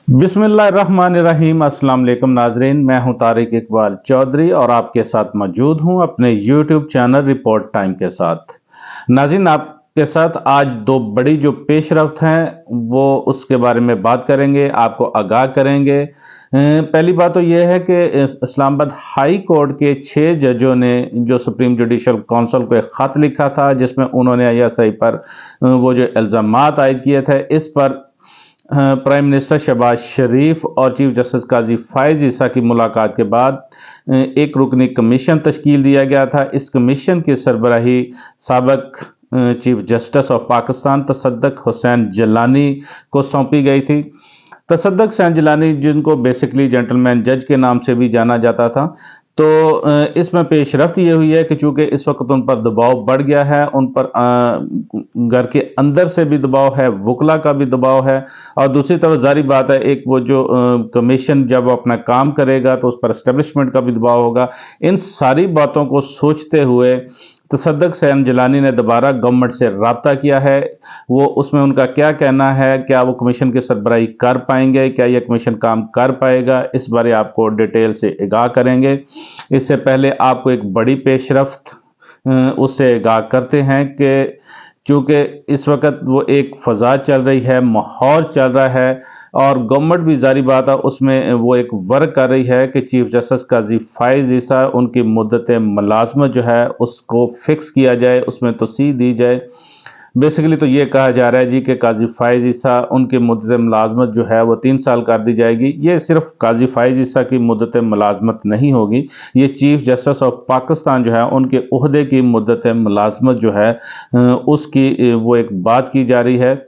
बिस्मिल्लाहिर्रहमानिर्रहीम। अस्सलाम वालेकुम नाजरीन, मैं हूं तारिक इकबाल चौधरी और आपके साथ मौजूद हूं अपने यूट्यूब चैनल रिपोर्ट टाइम के साथ। नाजरीन, आपके साथ आज दो बड़ी जो पेशरफ्त हैं वो उसके बारे में बात करेंगे, आपको आगाह करेंगे। पहली बात तो यह है कि इस्लामाबाद हाई कोर्ट के 6 जजों ने जो सुप्रीम जुडिशल काउंसिल को एक खत लिखा था जिसमें उन्होंने आईएसआई पर वो जो इल्जामात आयद किए थे, इस पर प्राइम मिनिस्टर शहबाज शरीफ और चीफ जस्टिस काजी फायज ईसा की मुलाकात के बाद एक रुकनी कमीशन तश्कील दिया गया था। इस कमीशन की सरबराही साबिक चीफ जस्टिस ऑफ पाकिस्तान तसद्दुक हुसैन जिलानी को सौंपी गई थी। तसद्दुक हुसैन जिलानी, जिनको बेसिकली जेंटलमैन जज के नाम से भी जाना जाता था, तो इसमें पेशरफ्त ये हुई है कि चूंकि इस वक्त उन पर दबाव बढ़ गया है, उन पर घर के अंदर से भी दबाव है, वकला का भी दबाव है, और दूसरी तरफ जारी बात है एक वो जो कमीशन जब अपना काम करेगा तो उस पर एस्टेब्लिशमेंट का भी दबाव होगा। इन सारी बातों को सोचते हुए तसद्दुक हुसैन जिलानी ने दोबारा गवर्नमेंट से रब्ता किया है। वो उसमें उनका क्या कहना है, क्या वो कमीशन की सरबराही कर पाएंगे, क्या ये कमीशन काम कर पाएगा, इस बारे आपको डिटेल से आगाह करेंगे। इससे पहले आपको एक बड़ी पेशरफ्त उससे आगाह करते हैं कि चूँकि इस वक्त वो एक फ़ज़ा चल रही है, माहौल चल रहा है, और गवर्नमेंट भी जारी बात है उसमें वो एक वर्क कर रही है कि चीफ जस्टिस काजी फायज ईसा उनकी मुद्दत मुलाजमत जो है उसको फिक्स किया जाए, उसमें तोसी दी जाए। बेसिकली तो ये कहा जा रहा है जी कि काजी फायज ईसा उनकी मुद्दत मुलाजमत जो है वो 3 साल कर दी जाएगी। ये सिर्फ काजी फायज ईसा की मुद्दत मुलाजमत नहीं होगी, ये चीफ जस्टिस ऑफ पाकिस्तान जो है उनके ओहदे की मुद्दत मुलाजमत जो है उसकी वो एक बात की जा रही है।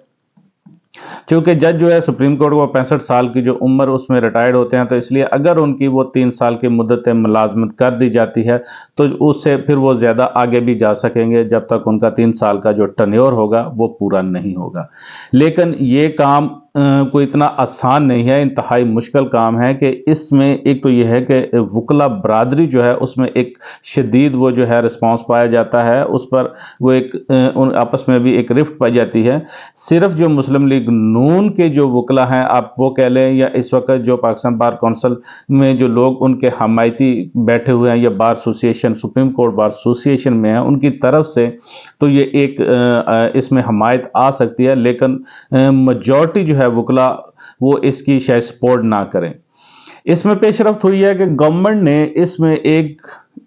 क्योंकि जज जो है सुप्रीम कोर्ट को 65 साल की जो उम्र उसमें रिटायर्ड होते हैं, तो इसलिए अगर उनकी वो 3 साल की मुद्दत मुलाजमत कर दी जाती है तो उससे फिर वो ज़्यादा आगे भी जा सकेंगे जब तक उनका 3 साल का जो टर्न्योर होगा वो पूरा नहीं होगा। लेकिन ये काम कोई इतना आसान नहीं है, इंतहाई मुश्किल काम है कि इसमें एक तो यह है कि वकला बरादरी जो है उसमें एक शदीद वो जो है रिस्पांस पाया जाता है, उस पर वो एक उन आपस में भी एक रिफ्ट पाई जाती है। सिर्फ जो मुस्लिम लीग नून के जो वकला हैं, आप वो कह लें, या इस वक्त जो पाकिस्तान बार काउंसिल में जो लोग उनके हमायती बैठे हुए हैं या bar association, supreme court bar association में है, उनकी तरफ से तो ये एक इसमें हमायत आ सकती है, लेकिन मेजॉरिटी जो है वकला वो इसकी शायद सपोर्ट ना करें। इसमें पेशरफ्त हुई है कि गवर्नमेंट ने इसमें एक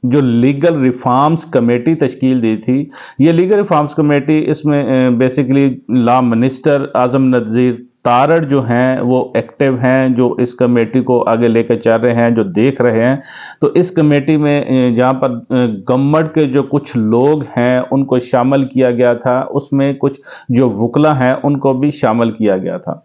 जो लीगल रिफॉर्म्स कमेटी तश्कील दी थी। ये लीगल रिफॉर्म्स कमेटी, इसमें बेसिकली लॉ मिनिस्टर आजम नज़ीर तारड़ जो हैं वो एक्टिव हैं, जो इस कमेटी को आगे लेकर चल रहे हैं, जो देख रहे हैं। तो इस कमेटी में जहाँ पर गवर्नमेंट के जो कुछ लोग हैं उनको शामिल किया गया था, उसमें कुछ जो वकला हैं उनको भी शामिल किया गया था।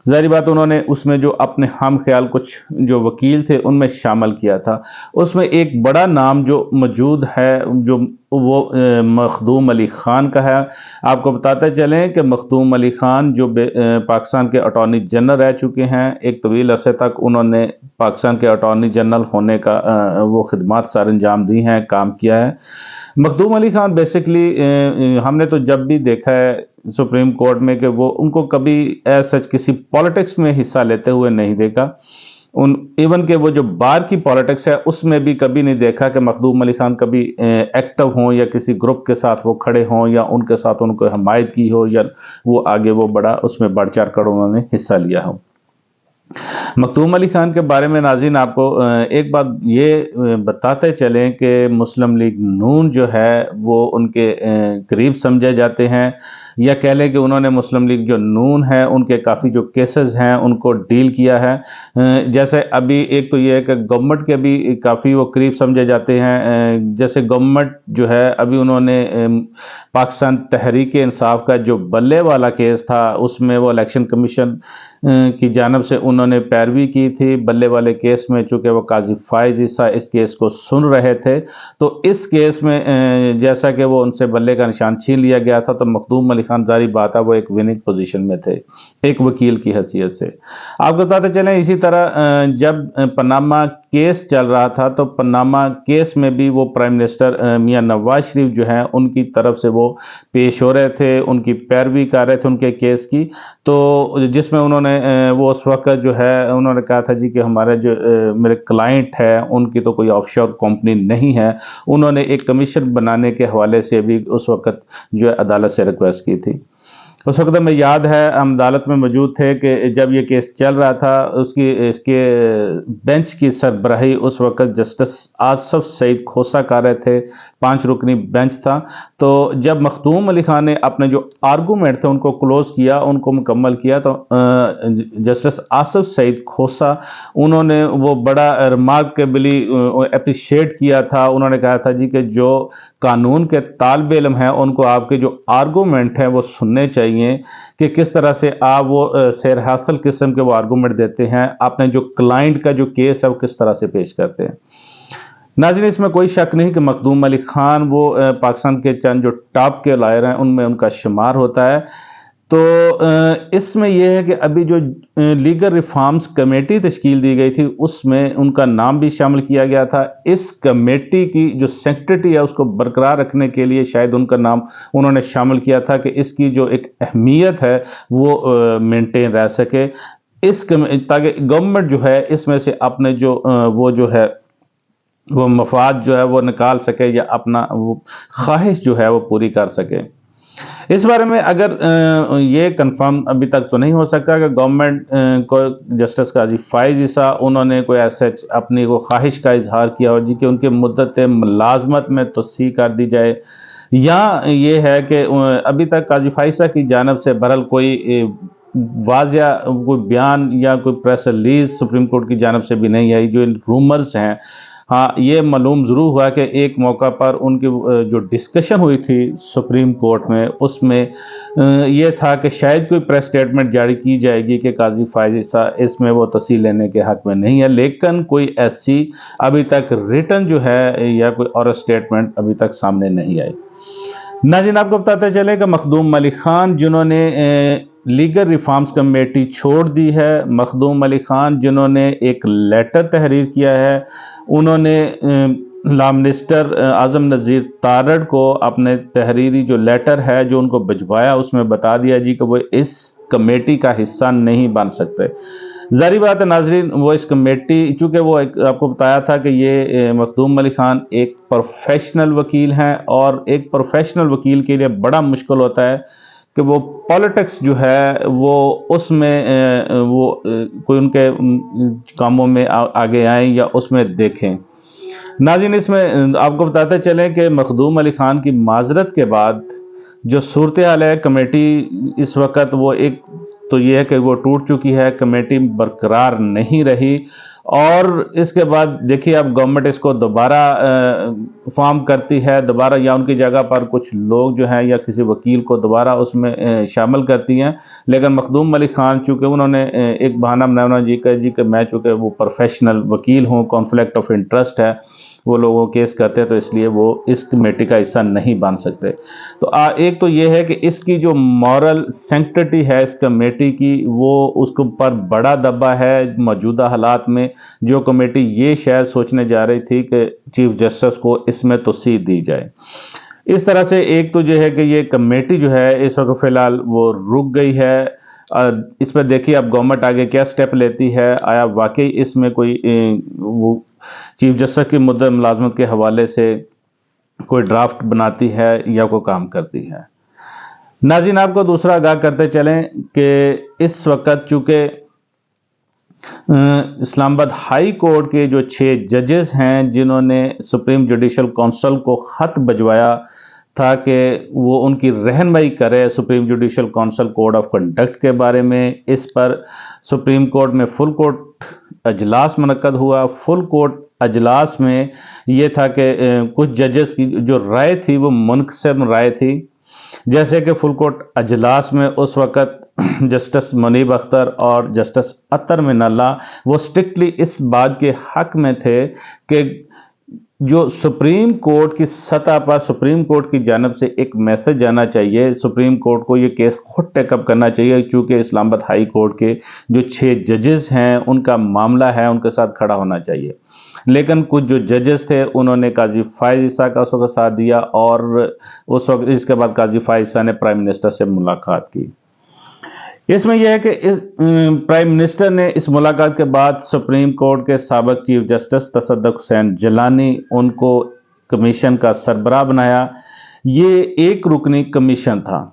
ज़ाहिर बात उन्होंने उसमें जो अपने हम ख्याल कुछ जो वकील थे उनमें शामिल किया था। उसमें एक बड़ा नाम जो मौजूद है जो वो मखदूम अली ख़ान का है। आपको बताते चलें कि मखदूम अली ख़ान जो पाकिस्तान के अटॉर्नी जनरल रह चुके हैं, एक तवील अरसे तक उन्होंने पाकिस्तान के अटॉर्नी जनरल होने का वो खिदमात सर अंजाम दी हैं, काम किया है। मखदूम अली ख़ान बेसिकली हमने तो जब भी देखा है सुप्रीम कोर्ट में कि वो उनको कभी ऐसा किसी पॉलिटिक्स में हिस्सा लेते हुए नहीं देखा। उन इवन के वो जो बार की पॉलिटिक्स है उसमें भी कभी नहीं देखा कि मखदूम अली ख़ान कभी एक्टिव हों या किसी ग्रुप के साथ वो खड़े हों या उनके साथ उनको हमायत की हो या वो आगे वो बड़ा उसमें बढ़ चढ़ कर उन्होंने हिस्सा लिया हो। मखदूम अली ख़ान के बारे में नाज़रीन आपको एक बात ये बताते चलें कि मुस्लिम लीग नून जो है वो उनके करीब समझे जाते हैं, या कह लें कि उन्होंने मुस्लिम लीग जो नून है उनके काफ़ी जो केसेस हैं उनको डील किया है। जैसे अभी एक तो ये है कि गवर्नमेंट के भी काफ़ी वो करीब समझे जाते हैं। जैसे गवर्नमेंट जो है अभी उन्होंने पाकिस्तान तहरीक इंसाफ का जो बल्ले वाला केस था उसमें वो इलेक्शन कमीशन की जानब से उन्होंने पैरवी की थी। बल्ले वाले केस में चूँकि वो काजी फायज ईसा इस केस को सुन रहे थे, तो इस केस में जैसा कि वो उनसे बल्ले का निशान छीन लिया गया था, तो मखदूम अली ख़ान जारी बात है वो एक विनिंग पोजीशन में थे एक वकील की हैसियत से। आपको बताते चलें इसी तरह जब पनामा کیس چل رہا تھا تو پاناما کیس میں بھی وہ پرائم منسٹر میاں نواز شریف جو ہیں ان کی طرف سے وہ پیش ہو رہے تھے، ان کی پیروی کر رہے تھے ان کے کیس کی، تو جس میں انہوں نے وہ اس وقت جو ہے انہوں نے کہا تھا جی کہ ہمارے جو میرے کلائنٹ ہے ان کی تو کوئی آف شور کمپنی نہیں ہے، انہوں نے ایک کمیشن بنانے کے حوالے سے بھی اس وقت جو ہے عدالت سے ریکویسٹ کی تھی۔ اس وقت ہمیں یاد ہے ہم عدالت میں موجود تھے کہ جب یہ کیس چل رہا تھا اس کے بینچ کی سربراہی اس وقت جسٹس آصف سعید کھوسہ کر رہے تھے، 5 رکنی بینچ تھا۔ تو جب مخدوم علی خان نے اپنے جو آرگومنٹ تھے ان کو کلوز کیا، ان کو مکمل کیا، تو جسٹس آصف سعید کھوسہ انہوں نے وہ بڑا ریمارکیبلی اپریشیٹ کیا تھا۔ انہوں نے کہا تھا جی کہ جو قانون کے طالب علم ہیں ان کو آپ کے جو آرگومنٹ ہیں وہ سننے چاہیے کہ کس طرح سے آپ وہ سیر حاصل قسم کے وہ آرگومنٹ دیتے ہیں، اپنے جو کلائنٹ کا جو کیس ہے وہ کس طرح سے پیش کرتے ہیں۔ ناظرین، اس میں کوئی شک نہیں کہ مخدوم علی خان وہ پاکستان کے چند جو ٹاپ کے لائر ہیں ان میں ان کا شمار ہوتا ہے۔ تو اس میں یہ ہے کہ ابھی جو لیگل ریفارمز کمیٹی تشکیل دی گئی تھی اس میں ان کا نام بھی شامل کیا گیا تھا۔ اس کمیٹی کی جو سیکریٹری ہے اس کو برقرار رکھنے کے لیے شاید ان کا نام انہوں نے شامل کیا تھا کہ اس کی جو ایک اہمیت ہے وہ مینٹین رہ سکے، تاکہ گورنمنٹ جو ہے اس میں سے اپنے جو وہ جو ہے وہ مفاد جو ہے وہ نکال سکے یا اپنا وہ خواہش جو ہے وہ پوری کر سکے۔ اس بارے میں اگر یہ کنفرم ابھی تک تو نہیں ہو سکتا کہ گورنمنٹ کو جسٹس قاضی فائز عیسیٰ انہوں نے کوئی ایسے اپنی وہ خواہش کا اظہار کیا ہو جی کہ ان کے مدت ملازمت میں توسیع کر دی جائے، یا یہ ہے کہ ابھی تک قاضی فائز عیسیٰ کی جانب سے بہرحال کوئی واضح کوئی بیان یا کوئی پریس ریلیز سپریم کورٹ کی جانب سے بھی نہیں آئی۔ جو رومرز ہیں، ہاں یہ معلوم ضرور ہوا کہ ایک موقع پر ان کی جو ڈسکشن ہوئی تھی سپریم کورٹ میں اس میں یہ تھا کہ شاید کوئی پریس سٹیٹمنٹ جاری کی جائے گی کہ قاضی فائز عیسیٰ اس میں وہ توسیع لینے کے حق میں نہیں ہے، لیکن کوئی ایسی ابھی تک ریٹن جو ہے یا کوئی اور سٹیٹمنٹ ابھی تک سامنے نہیں آئی۔ ناظرین، آپ کو بتاتے چلے کہ مخدوم علی خان جنہوں نے لیگل ریفارمز کمیٹی چھوڑ دی ہے، مخدوم علی خان جنہوں نے ایک لیٹر تحریر کیا ہے، انہوں نے لا منسٹر اعظم نذیر تارڑ کو اپنے تحریری جو لیٹر ہے جو ان کو بھجوایا اس میں بتا دیا جی کہ وہ اس کمیٹی کا حصہ نہیں بن سکتے۔ ظاہری بات ہے ناظرین، وہ اس کمیٹی چونکہ وہ آپ کو بتایا تھا کہ یہ مخدوم علی خان ایک پروفیشنل وکیل ہیں، اور ایک پروفیشنل وکیل کے لیے بڑا مشکل ہوتا ہے کہ وہ پالیٹکس جو ہے وہ اس میں وہ کوئی ان کے کاموں میں آگے آئیں یا اس میں دیکھیں۔ ناظرین، اس میں آپ کو بتاتے چلیں کہ مخدوم علی خان کی معذرت کے بعد جو صورتحال ہے کمیٹی اس وقت وہ ایک تو یہ ہے کہ وہ ٹوٹ چکی ہے، کمیٹی برقرار نہیں رہی، اور اس کے بعد دیکھیے اب گورنمنٹ اس کو دوبارہ فارم کرتی ہے دوبارہ، یا ان کی جگہ پر کچھ لوگ جو ہیں یا کسی وکیل کو دوبارہ اس میں شامل کرتی ہیں۔ لیکن مخدوم علی خان چونکہ انہوں نے ایک بہانہ بنانا جی کہ میں چونکہ وہ پروفیشنل وکیل ہوں، کانفلکٹ آف انٹرسٹ ہے، وہ لوگوں کیس کرتے ہیں تو اس لیے وہ اس کمیٹی کا حصہ نہیں بن سکتے۔ تو ایک تو یہ ہے کہ اس کی جو مورل سینکٹیٹی ہے اس کمیٹی کی وہ اس کے اوپر بڑا دبا ہے موجودہ حالات میں۔ جو کمیٹی یہ شاید سوچنے جا رہی تھی کہ چیف جسٹس کو اس میں توسیع دی جائے، اس طرح سے ایک تو یہ ہے کہ یہ کمیٹی جو ہے اس وقت فی الحال وہ رک گئی ہے۔ اس پہ دیکھیے اب گورنمنٹ آگے کیا سٹیپ لیتی ہے، آیا واقعی اس میں کوئی وہ چیف جسٹس کی مدت ملازمت کے حوالے سے کوئی ڈرافٹ بناتی ہے یا کوئی کام کرتی ہے۔ ناظرین، آپ کو دوسرا آگاہ کرتے چلیں کہ اس وقت چونکہ اسلام آباد ہائی کورٹ کے جو 6 ججز ہیں جنہوں نے سپریم جوڈیشل کونسل کو خط بھجوایا تھا کہ وہ ان کی رہنمائی کرے supreme judicial council code of conduct کے بارے میں، اس پر سپریم کورٹ میں فل کورٹ اجلاس منعقد ہوا۔ فل کورٹ اجلاس میں یہ تھا کہ کچھ ججز کی جو رائے تھی وہ منقسم رائے تھی، جیسے کہ فل کورٹ اجلاس میں اس وقت جسٹس منیب اختر اور جسٹس اطہر من اللہ وہ سٹرکٹلی اس بات کے حق میں تھے کہ جو سپریم کورٹ کی سطح پر سپریم کورٹ کی جانب سے ایک میسج جانا چاہیے، سپریم کورٹ کو یہ کیس خود ٹیک اپ کرنا چاہیے، چونکہ اسلام آباد ہائی کورٹ کے جو 6 ججز ہیں ان کا معاملہ ہے، ان کے ساتھ کھڑا ہونا چاہیے۔ لیکن کچھ جو ججز تھے انہوں نے قاضی فائز عیسیٰ کا اس وقت ساتھ دیا، اور اس وقت اس کے بعد قاضی فائز عیسیٰ نے پرائم منسٹر سے ملاقات کی۔ اس میں یہ ہے کہ پرائم منسٹر نے اس ملاقات کے بعد سپریم کورٹ کے سابق چیف جسٹس تصدق حسین جیلانی ان کو کمیشن کا سربراہ بنایا۔ یہ ایک رکنی کمیشن تھا۔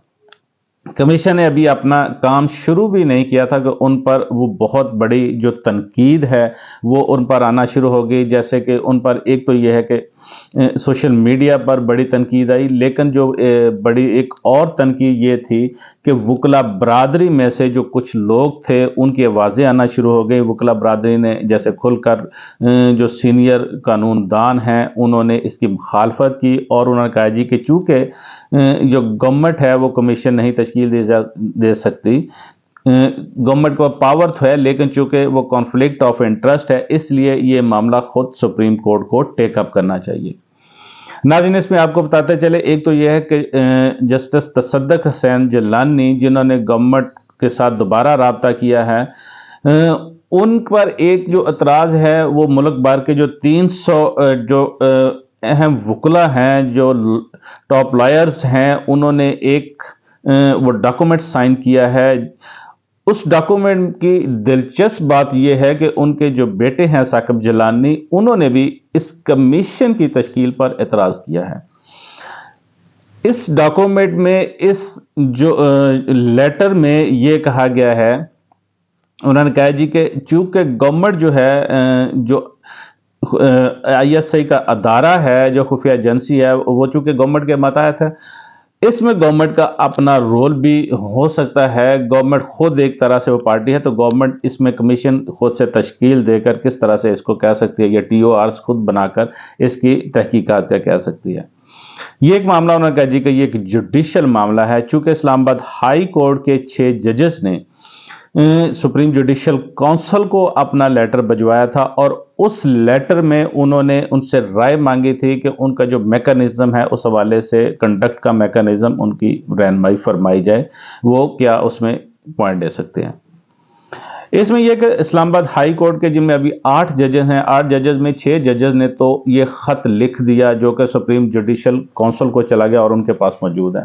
کمیشن نے ابھی اپنا کام شروع بھی نہیں کیا تھا کہ ان پر وہ بہت بڑی جو تنقید ہے وہ ان پر آنا شروع ہو گئی، جیسے کہ ان پر ایک تو یہ ہے کہ سوشل میڈیا پر بڑی تنقید آئی، لیکن جو بڑی ایک اور تنقید یہ تھی کہ وکلا برادری میں سے جو کچھ لوگ تھے ان کی آوازیں آنا شروع ہو گئی۔ وکلا برادری نے جیسے کھل کر جو سینئر قانون دان ہیں انہوں نے اس کی مخالفت کی، اور انہوں نے کہا جی کہ چونکہ جو گورنمنٹ ہے وہ کمیشن نہیں تشکیل دے سکتی، گورنمنٹ کو پاور تو ہے لیکن چونکہ وہ کانفلکٹ آف انٹرسٹ ہے، اس لیے یہ معاملہ خود سپریم کورٹ کو ٹیک اپ کرنا چاہیے۔ ناظرین، اس میں آپ کو بتاتے چلے، ایک تو یہ ہے کہ جسٹس تصدق حسین جیلانی جنہوں نے گورنمنٹ کے ساتھ دوبارہ رابطہ کیا ہے، ان پر ایک جو اعتراض ہے وہ ملک بھر کے جو 300 جو اہم وکلا ہیں، جو ٹاپ لائرز ہیں، انہوں نے ایک وہ ڈاکومنٹ سائن کیا ہے۔ اس ڈاکومنٹ کی دلچسپ بات یہ ہے کہ ان کے جو بیٹے ہیں ثاقب جیلانی، انہوں نے بھی اس کمیشن کی تشکیل پر اعتراض کیا ہے۔ اس ڈاکومنٹ میں اس جو لیٹر میں یہ کہا گیا ہے، انہوں نے کہا جی کہ چونکہ گورنمنٹ جو ہے جو ISI کا ادارہ ہے، جو خفیہ ایجنسی ہے، وہ چونکہ گورنمنٹ کے ماتحت ہے، اس میں گورنمنٹ کا اپنا رول بھی ہو سکتا ہے۔ گورنمنٹ خود ایک طرح سے وہ پارٹی ہے، تو گورنمنٹ اس میں کمیشن خود سے تشکیل دے کر کس طرح سے اس کو کہہ سکتی ہے، یا TORs خود بنا کر اس کی تحقیقات کا کہہ سکتی ہے۔ یہ ایک معاملہ انہوں نے کہا جی کہ یہ ایک جوڈیشل معاملہ ہے، چونکہ اسلام آباد ہائی کورٹ کے 6 ججز نے سپریم جوڈیشل کونسل کو اپنا لیٹر بھجوایا تھا، اور اس لیٹر میں انہوں نے ان سے رائے مانگی تھی کہ ان کا جو میکانزم ہے اس حوالے سے کنڈکٹ کا میکانزم ان کی رہنمائی فرمائی جائے، وہ کیا اس میں پوائنٹ دے سکتے ہیں۔ اس میں یہ کہ اسلام آباد ہائی کورٹ کے جن میں ابھی 8 ججز ہیں، 8 ججز میں 6 ججز نے تو یہ خط لکھ دیا جو کہ سپریم جوڈیشل کونسل کو چلا گیا اور ان کے پاس موجود ہے۔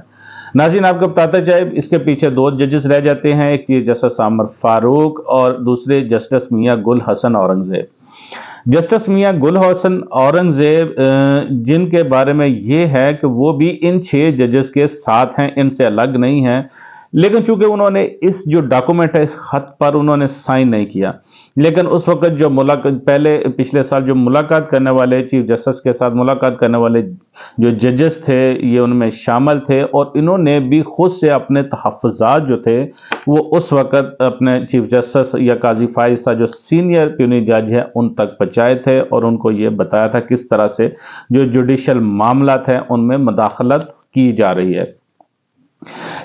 ناظرین، آپ کو بتاتا چاہے اس کے پیچھے 2 ججز رہ جاتے ہیں، ایک چیف جسٹس عامر فاروق اور دوسرے جسٹس میاں گل حسن اورنگزیب۔ جسٹس میاں گل حسن اورنگزیب جن کے بارے میں یہ ہے کہ وہ بھی ان 6 ججز کے ساتھ ہیں، ان سے الگ نہیں ہیں، لیکن چونکہ انہوں نے اس جو ڈاکومنٹ ہے اس خط پر انہوں نے سائن نہیں کیا، لیکن اس وقت جو پچھلے سال جو ملاقات کرنے والے چیف جسٹس کے ساتھ ملاقات کرنے والے جو ججز تھے یہ ان میں شامل تھے، اور انہوں نے بھی خود سے اپنے تحفظات جو تھے وہ اس وقت اپنے چیف جسٹس یا قاضی فائز صاحب جو سینئر پیونی جج ہیں ان تک پہنچائے تھے، اور ان کو یہ بتایا تھا کس طرح سے جو جوڈیشل معاملات ہیں ان میں مداخلت کی جا رہی ہے۔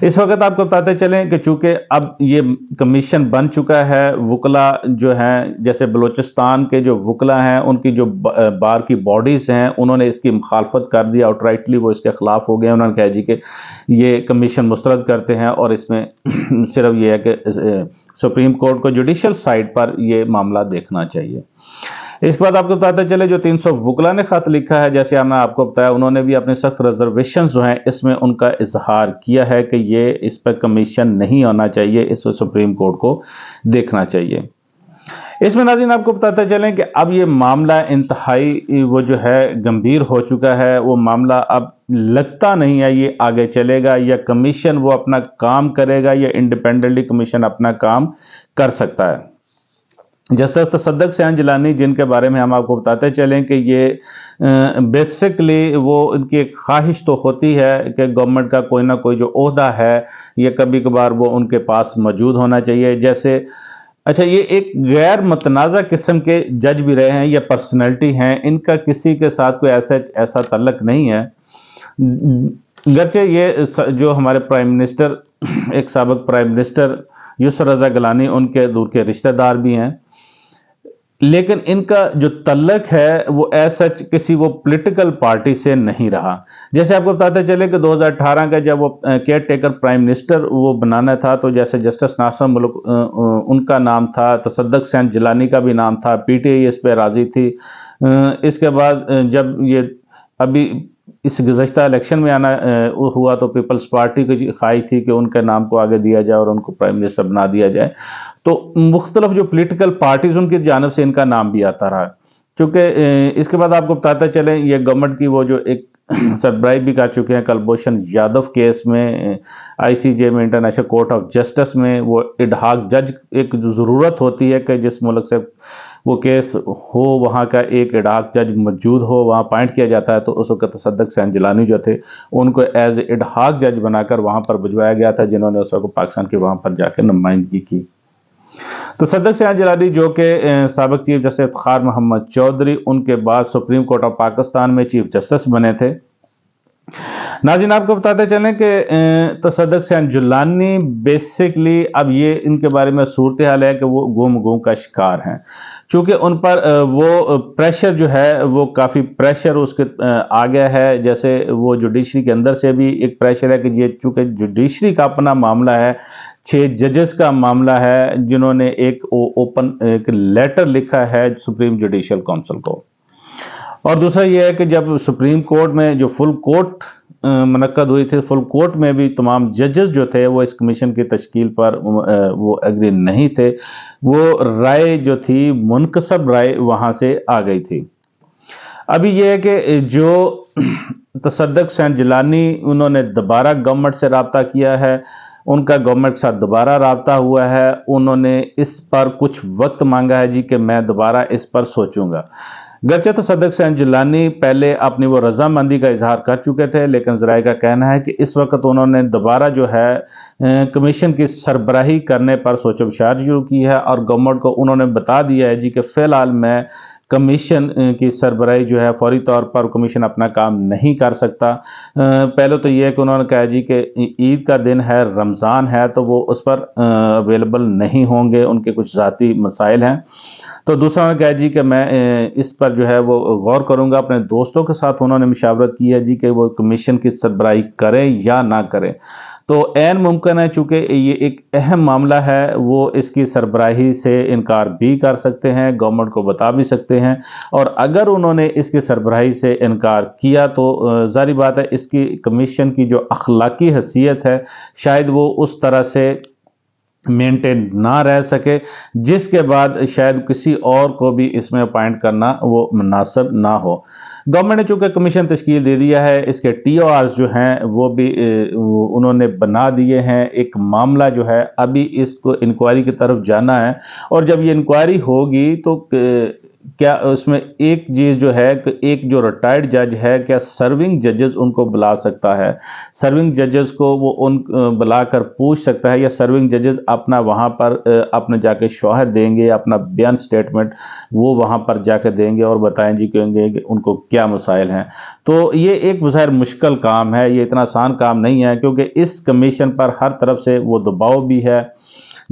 اس وقت آپ کو بتاتے چلیں کہ چونکہ اب یہ کمیشن بن چکا ہے، وکلا جو ہیں جیسے بلوچستان کے جو وکلا ہیں ان کی جو بار کی باڈیز ہیں انہوں نے اس کی مخالفت کر دی، آؤٹ رائٹلی وہ اس کے خلاف ہو گئے۔ انہوں نے کہا جی کہ یہ کمیشن مسترد کرتے ہیں، اور اس میں صرف یہ ہے کہ سپریم کورٹ کو جوڈیشل سائٹ پر یہ معاملہ دیکھنا چاہیے۔ اس بعد آپ کو بتاتے چلے جو 300 وکلا نے خط لکھا ہے، جیسے ہم نے آپ کو بتایا، انہوں نے بھی اپنے سخت ریزرویشنز جو ہیں اس میں ان کا اظہار کیا ہے کہ یہ اس پر کمیشن نہیں ہونا چاہیے، اس کو سپریم کورٹ کو دیکھنا چاہیے۔ اس میں ناظرین آپ کو بتاتے چلیں کہ اب یہ معاملہ انتہائی وہ جو ہے گمبھیر ہو چکا ہے، وہ معاملہ اب لگتا نہیں ہے یہ آگے چلے گا، یا کمیشن وہ اپنا کام کرے گا، یا انڈیپینڈنٹلی کمیشن اپنا کام کر سکتا ہے۔ جسٹس تصدق حسین جیلانی جن کے بارے میں ہم آپ کو بتاتے چلیں کہ یہ بیسکلی وہ ان کی ایک خواہش تو ہوتی ہے کہ گورنمنٹ کا کوئی نہ کوئی جو عہدہ ہے یہ کبھی کبھار وہ ان کے پاس موجود ہونا چاہیے، جیسے اچھا یہ ایک غیر متنازع قسم کے جج بھی رہے ہیں، یہ پرسنالٹی ہیں، ان کا کسی کے ساتھ کوئی ایسا تعلق نہیں ہے، گرچہ یہ جو ہمارے پرائم منسٹر ایک سابق پرائم منسٹر یسر رضا گیلانی ان کے دور کے رشتہ دار بھی ہیں، لیکن ان کا جو تعلق ہے وہ ایسا کسی وہ پولیٹیکل پارٹی سے نہیں رہا۔ جیسے آپ کو بتاتے چلے کہ 2018 کا جب وہ کیئر ٹیکر پرائم منسٹر وہ بنانا تھا تو جیسے جسٹس ناصر ملک ان کا نام تھا، تصدق حسین جیلانی کا بھی نام تھا، PTI اس پہ راضی تھی، इसके बाद जब ये अभी इस गुज़श्ता इलेक्शन में आना हुआ तो पीपल्स पार्टी की ख्वाहिश थी कि उनके नाम को आगे दिया जाए और उनको प्राइम मिनिस्टर बना दिया जाए। तो मुख्तलिफ जो पॉलिटिकल पार्टीज उनकी जानिब से इनका नाम भी आता रहा, क्योंकि इसके बाद आपको बताते चलें ये गवर्नमेंट की वो जो एक सरबराही भी कर चुके हैं कुलभूषण यादव केस में, आईसीजे में, इंटरनेशनल कोर्ट ऑफ जस्टिस में वो इडहाक जज एक ज़रूरत होती है कि जिस मुल्क से वो केस हो वहाँ का एक इडहाक जज मौजूद हो, वहाँ अपॉइंट किया जाता है। तो उस वक्त तसद्दुक़ हुसैन जिलानी जो थे उनको एज इडहाक जज बनाकर वहाँ पर भिजवाया गया था, जिन्होंने उस वक्त पाकिस्तान के वहाँ पर जाकर नुमाइंदगी की। तो तसद्दुक़ हुसैन जिलानी जो कि साबिक़ चीफ जस्टिस इफ्तिखार मोहम्मद चौधरी उनके बाद सुप्रीम कोर्ट ऑफ पाकिस्तान में चीफ जस्टिस बने थे। नाज़रीन आपको बताते चलें कि तसद्दुक़ हुसैन जिलानी बेसिकली अब ये इनके बारे में सूरत हाल है कि वो गुम का शिकार हैं, चूँकि उन पर वो प्रेशर जो है वो काफ़ी प्रेशर उसके आ गया है। जैसे वो जुडिशरी के अंदर से भी एक प्रेशर है कि ये चूँकि जुडिशरी का अपना मामला है, 6 जजेस का मामला है जिन्होंने एक ओपन एक लेटर लिखा है सुप्रीम जुडिशल काउंसिल को। और दूसरा ये है कि जब सुप्रीम कोर्ट में जो फुल कोर्ट मुनक्कद हुई थी, फुल कोर्ट में भी तमाम जजेस जो थे वो इस कमीशन की तश्कील पर वो एग्री नहीं थे। वो राय जो थी मुनकसब राय वहाँ से आ गई थी। अभी ये है कि जो तसद्दुक़ हुसैन जिलानी उन्होंने दोबारा गवर्नमेंट से रब्ता किया है, उनका गवर्नमेंट के साथ दोबारा रब्ता हुआ है, उन्होंने इस पर कुछ वक्त मांगा है जी कि मैं दोबारा इस पर सोचूंगा। गरचे तसद्दुक़ हुसैन जिलानी पहले अपनी वो रजामंदी का इजहार कर चुके थे, लेकिन ज़राए का कहना है कि इस वक्त उन्होंने दोबारा जो है कमीशन की सरबराही करने पर सोचो विचार शुरू की है और गवर्नमेंट को उन्होंने बता दिया है जी कि फ़िलहाल मैं कमीशन की सरबराही जो है फौरी तौर पर कमीशन अपना काम नहीं कर सकता। पहले तो ये है कि उन्होंने कहा जी कि ईद का दिन है, रमज़ान है, तो वो उस पर अवेलेबल नहीं होंगे, उनके कुछ ज़ाती मसाइल हैं। तो दूसरा उन्होंने कहा जी कि मैं इस पर जो है वो गौर करूंगा। अपने दोस्तों के साथ उन्होंने मशावरत की है जी कि वो कमीशन की सरबराही करें या ना करें। तो ऐन मुमकिन है, चूँकि ये एक अहम मामला है, वो इसकी सरबराही से इनकार भी कर सकते हैं, गवर्नमेंट को बता भी सकते हैं। और अगर उन्होंने इसकी सरबराही से इनकार किया तो ज़ाहिर बात है इसकी कमीशन की जो अखलाकी हैसियत है शायद वो उस तरह से मेंटेन ना रह सके, जिसके बाद शायद किसी और को भी इसमें अपॉइंट करना वो मुनासिब ना हो। गवर्नमेंट ने चूँकि कमीशन तश्कील दे दिया है, इसके TORs जो हैं वो भी उन्होंने बना दिए हैं। एक मामला जो है अभी इसको इंक्वायरी की तरफ जाना है और जब ये इंक्वायरी होगी तो क्या उसमें एक चीज़ जो है कि एक जो रिटायर्ड जज है क्या सर्विंग जजेस उनको बुला सकता है, सर्विंग जजेस को वो उन बुलाकर पूछ सकता है, या सर्विंग जजेस अपना वहाँ पर अपने जाके शवाहद देंगे, अपना बयान स्टेटमेंट वो वहाँ पर जाकर देंगे और बताएं जी कहेंगे कि उनको क्या मसाइल हैं। तो ये एक बज़ाहिर मुश्किल काम है, ये इतना आसान काम नहीं है, क्योंकि इस कमीशन पर हर तरफ से वो दबाव भी है।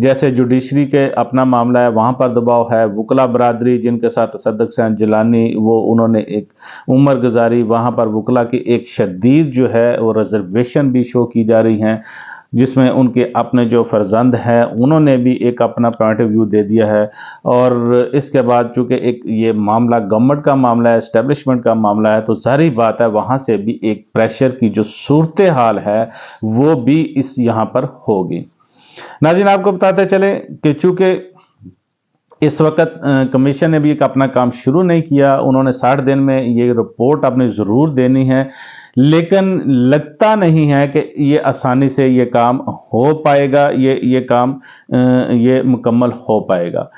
जैसे जुडिशरी के अपना मामला है, वहाँ पर दबाव है, वकला बरादरी जिनके साथ तसद्दुक़ हुसैन जिलानी वो उन्होंने एक उम्र गुजारी, वहाँ पर वकला की एक शदीद जो है वो रिजर्वेशन भी शो की जा रही हैं, जिसमें उनके अपने जो फर्जंद हैं उन्होंने भी एक अपना पॉइंट ऑफ व्यू दे दिया है। और इसके बाद चूँकि एक ये मामला गवर्नमेंट का मामला है, इस्टेब्लिशमेंट का मामला है, तो ज़ाहिर बात है वहाँ से भी एक प्रेशर की जो सूरत हाल है वो भी इस यहाँ पर होगी। नाज़रीन आपको बताते चले कि चूँकि इस वक्त कमीशन ने भी एक अपना काम शुरू नहीं किया, उन्होंने 60 दिन में ये रिपोर्ट अपनी ज़रूर देनी है, लेकिन लगता नहीं है कि ये आसानी से ये काम हो पाएगा, ये काम ये मुकम्मल हो पाएगा।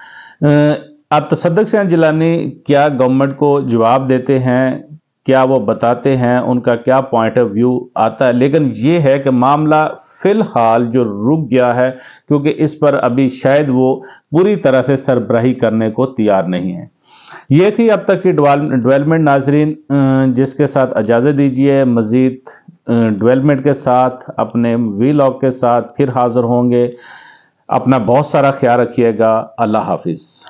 अब तसद्दुक़ हुसैन जिलानी क्या गवर्नमेंट को जवाब देते हैं, क्या वो बताते हैं, उनका क्या पॉइंट ऑफ व्यू आता है, लेकिन ये है कि मामला फ़िलहाल जो रुक गया है क्योंकि इस पर अभी शायद वो पूरी तरह से सरबराही करने को तैयार नहीं है। ये थी अब तक की डेवलपमेंट नाजरीन, जिसके साथ इजाज़त दीजिए। मज़ीद डेवलपमेंट के साथ अपने वीलॉग के साथ फिर हाज़िर होंगे। अपना बहुत सारा ख्याल रखिएगा। अल्लाह हाफिज़।